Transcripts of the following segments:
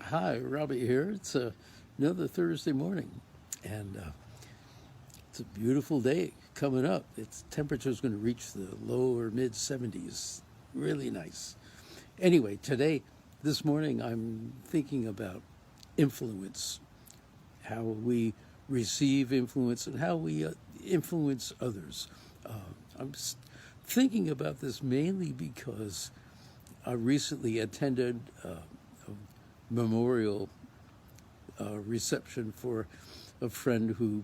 Hi, Robbie here. It's another Thursday morning, and it's a beautiful day coming up. Its temperature's going to reach the low or mid 70s. Really nice. Anyway, this morning, I'm thinking about influence, how we receive influence, and how we influence others. I'm thinking about this mainly because I recently attended a memorial reception for a friend who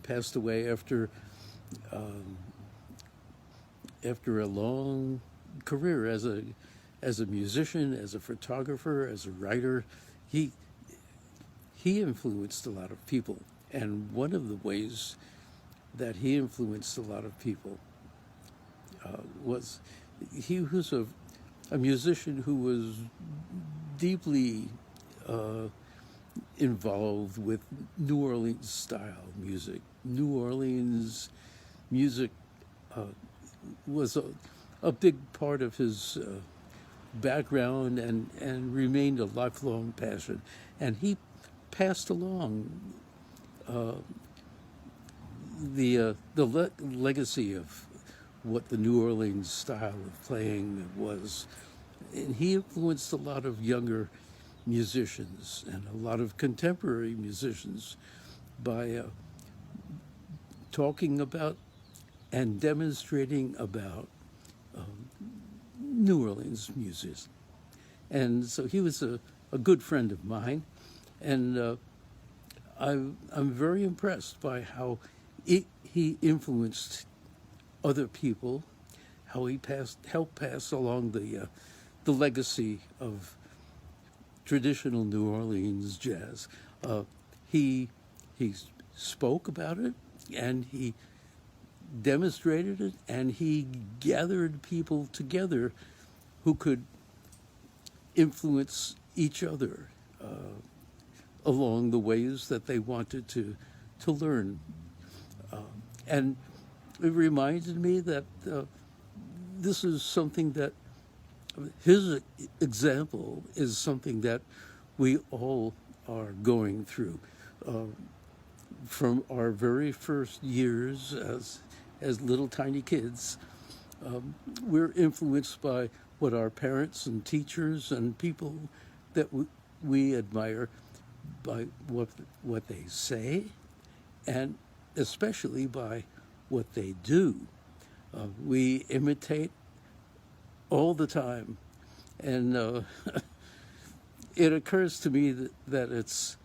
passed away after a long career as a musician, as a photographer, as a writer. He influenced a lot of people, and one of the ways that he influenced a lot of people was he was a musician who was deeply involved with New Orleans style music. New Orleans music was a big part of his background and remained a lifelong passion. And he passed along the legacy of what the New Orleans style of playing was. And he influenced a lot of younger musicians and a lot of contemporary musicians by talking about and demonstrating about New Orleans music. And so he was a good friend of mine, and I'm very impressed by how he influenced other people, how he helped pass along the legacy of traditional New Orleans jazz. He spoke about it, and he demonstrated it, and he gathered people together who could influence each other along the ways that they wanted to learn. And it reminded me that this is something that his example is something that we all are going through. From our very first years as little tiny kids, we're influenced by what our parents and teachers and people that we admire, by what they say, and especially by what they do. We imitate all the time, and it occurs to me that it's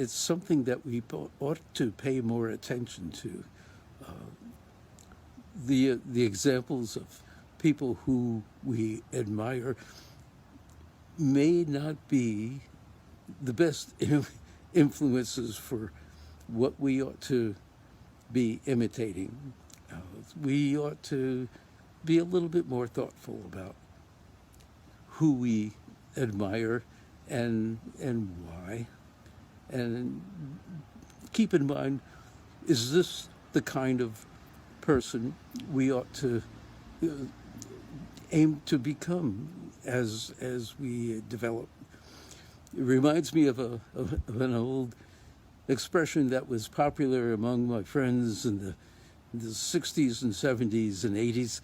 something that we ought to pay more attention to. The examples of people who we admire may not be the best influences for what we ought to be imitating. We ought to be a little bit more thoughtful about who we admire and why. And keep in mind, is this the kind of person we ought to aim to become as we develop? It reminds me of an old expression that was popular among my friends in the 60s and 70s and 80s.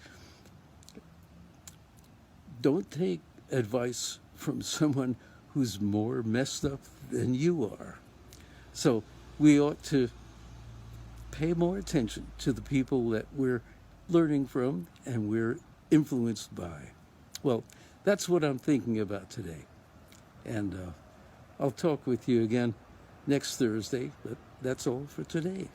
Don't take advice from someone who's more messed up than you are. So we ought to pay more attention to the people that we're learning from and we're influenced by. Well, that's what I'm thinking about today. And I'll talk with you again next Thursday, but that's all for today.